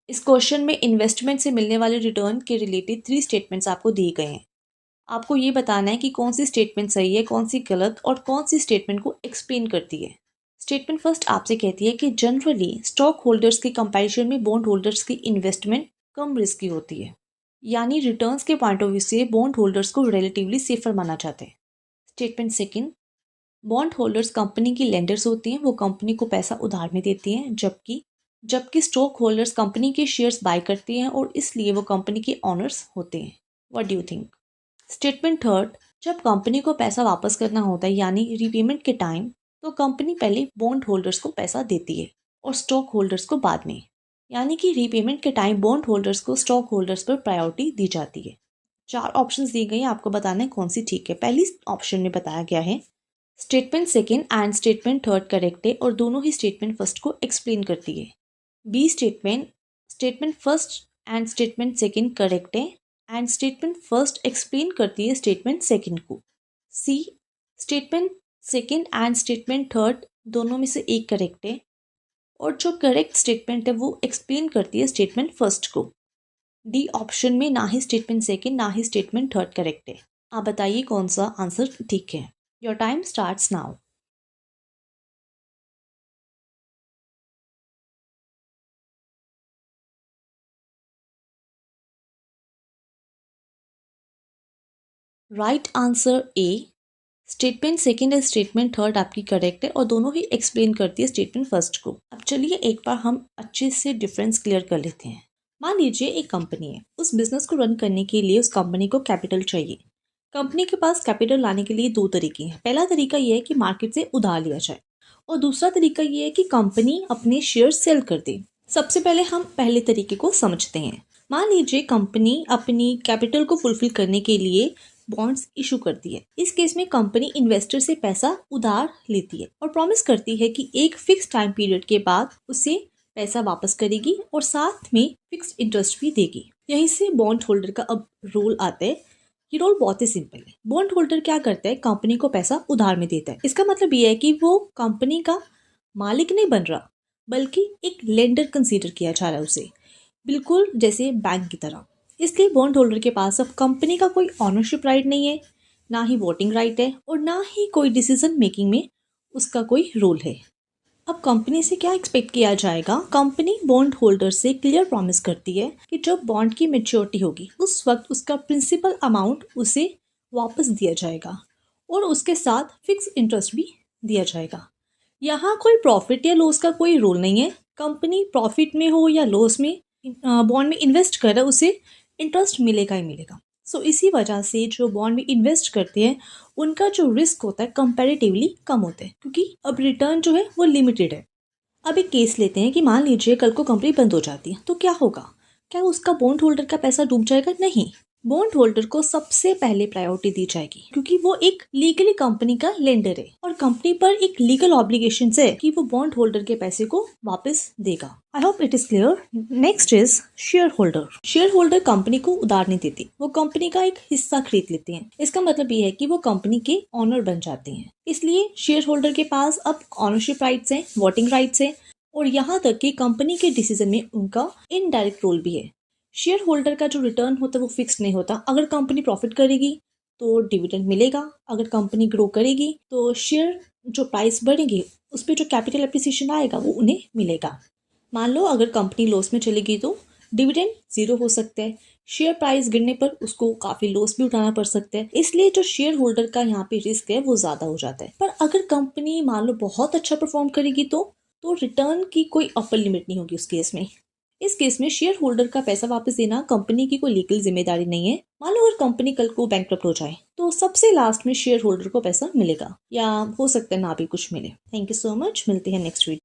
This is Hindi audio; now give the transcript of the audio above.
इस क्वेश्चन में इन्वेस्टमेंट से मिलने वाले रिटर्न के रिलेटेड 3 स्टेटमेंट्स आपको दिए गए हैं। आपको ये बताना है कि कौन सी स्टेटमेंट सही है, कौन सी गलत और कौन सी स्टेटमेंट को एक्सप्लेन करती है। स्टेटमेंट फर्स्ट आपसे कहती है कि जनरली स्टॉक होल्डर्स के कंपैरिजन में बॉन्ड होल्डर्स की इन्वेस्टमेंट कम रिस्की होती है, यानी रिटर्न्स के पॉइंट ऑफ व्यू से बॉन्ड होल्डर्स को रिलेटिवली सेफर माना जाता है। Statement second, bond holders company की लेंडर्स होती हैं, वो कंपनी को पैसा उधार में देती हैं, जबकि स्टॉक होल्डर्स कंपनी के शेयर्स बाय करती हैं और इसलिए वो कंपनी के ऑनर्स होते हैं। What do you think? Statement third, जब कंपनी को पैसा वापस करना होता है यानी रीपेमेंट के टाइम, तो कंपनी पहले बॉन्ड होल्डर्स को पैसा देती है और स्टॉक होल्डर्स को बाद में, यानी कि रीपेमेंट के टाइम बॉन्ड होल्डर्स को स्टॉक होल्डर्स पर प्रायोरिटी दी जाती है। 4 ऑप्शंस दिए गए हैं, आपको बताना है कौन सी ठीक है। पहली ऑप्शन में बताया गया है statement second and statement third correct है और दोनों ही स्टेटमेंट फर्स्ट को एक्सप्लेन करती है। B statement first and statement second correct है एंड स्टेटमेंट फर्स्ट एक्सप्लेन करती है स्टेटमेंट सेकेंड को। C statement second and statement third दोनों में से एक करेक्ट है और जो करेक्ट स्टेटमेंट है वो एक्सप्लेन करती है स्टेटमेंट फर्स्ट को। डी ऑप्शन में ना ही स्टेटमेंट सेकेंड ना ही स्टेटमेंट थर्ड करेक्ट है। आप बताइए कौन सा आंसर ठीक है। Your time starts now. Right answer A, statement second और स्टेटमेंट थर्ड आपकी करेक्ट है और दोनों ही एक्सप्लेन करती है स्टेटमेंट फर्स्ट को। अब चलिए एक बार हम अच्छे से डिफरेंस क्लियर कर लेते हैं। मान लीजिए एक कंपनी है, उस बिजनेस को रन करने के लिए उस कंपनी को कैपिटल चाहिए। कंपनी के पास कैपिटल लाने के लिए 2 तरीके हैं। पहला तरीका ये है कि मार्केट से उधार लिया जाए और दूसरा तरीका ये है कि कंपनी अपने शेयर सेल कर दे। सबसे पहले हम पहले तरीके को समझते हैं। मान लीजिए कंपनी अपनी कैपिटल को फुलफिल करने के लिए बॉन्ड्स इशू करती है। इस केस में कंपनी इन्वेस्टर से पैसा उधार लेती है और प्रॉमिस करती है कि एक फिक्स टाइम पीरियड के बाद उसे पैसा वापस करेगी और साथ में फिक्स इंटरेस्ट भी देगी। यहीं से बॉन्ड होल्डर का अब रोल आता है। ये रोल बहुत ही सिंपल है। बॉन्ड होल्डर क्या करता है, कंपनी को पैसा उधार में देता है। इसका मतलब ये है कि वो कंपनी का मालिक नहीं बन रहा, बल्कि एक लेंडर कंसीडर किया जा रहा है उसे, बिल्कुल जैसे बैंक की तरह। इसलिए बॉन्ड होल्डर के पास अब कंपनी का कोई ऑनरशिप राइट नहीं है, ना ही वोटिंग राइट है और ना ही कोई डिसीजन मेकिंग में उसका कोई रोल है। अब कंपनी से क्या एक्सपेक्ट किया जाएगा? कंपनी बॉन्ड होल्डर से क्लियर प्रॉमिस करती है कि जब बॉन्ड की मेच्योरिटी होगी उस वक्त उसका प्रिंसिपल अमाउंट उसे वापस दिया जाएगा और उसके साथ फिक्स इंटरेस्ट भी दिया जाएगा। यहाँ कोई प्रॉफिट या लॉस का कोई रोल नहीं है। कंपनी प्रॉफिट में हो या लॉस में बॉन्ड में इन्वेस्ट कर रहा है, उसे इंटरेस्ट मिलेगा ही मिलेगा। सो इसी वजह से जो बॉन्ड में इन्वेस्ट करते हैं उनका जो रिस्क होता है कंपैरेटिवली कम होता है, क्योंकि अब रिटर्न जो है वो लिमिटेड है। अब एक केस लेते हैं कि मान लीजिए कल को कंपनी बंद हो जाती है, तो क्या होगा? क्या उसका बॉन्ड होल्डर का पैसा डूब जाएगा? नहीं, बॉन्ड होल्डर को सबसे पहले प्रायोरिटी दी जाएगी, क्योंकि वो एक लीगली कंपनी का लेंडर है और कंपनी पर एक लीगल ऑब्लिगेशन है कि वो बॉन्ड होल्डर के पैसे को वापस देगा। I hope it is clear. Next is share holder. Share holder company को उधार नहीं देती, वो कंपनी का एक हिस्सा खरीद लेते हैं। इसका मतलब ये है कि वो कंपनी के ऑनर बन जाते हैं। इसलिए शेयर होल्डर के पास अब ऑनरशिप राइट्स हैं, वोटिंग राइट्स हैं और यहाँ तक कि कंपनी के डिसीजन में उनका इनडायरेक्ट रोल भी है। शेयर होल्डर का जो रिटर्न होता है वो फिक्स नहीं होता। अगर कंपनी प्रॉफिट करेगी तो डिविडेंड मिलेगा, अगर कंपनी ग्रो करेगी तो शेयर जो प्राइस बढ़ेगी उस पर जो कैपिटल एप्रिसिएशन आएगा वो उन्हें मिलेगा। मान लो अगर कंपनी लॉस में चलेगी तो डिविडेंड 0 हो सकता है, शेयर प्राइस गिरने पर उसको काफी लॉस भी उठाना पड़ सकता है। इसलिए जो शेयर होल्डर का यहाँ पे रिस्क है वो ज्यादा हो जाता है। पर अगर कंपनी मान लो बहुत अच्छा परफॉर्म करेगी तो रिटर्न की कोई अपर लिमिट नहीं होगी उस केस में। इस केस में शेयर होल्डर का पैसा वापस देना कंपनी की कोई लीगल जिम्मेदारी नहीं है। मान लो अगर कंपनी कल को बैंकक्रप्ट हो जाए तो सबसे लास्ट में शेयर होल्डर को पैसा मिलेगा या हो सकता है ना भी कुछ मिले। थैंक यू सो मच, मिलते हैं नेक्स्ट वीडियो।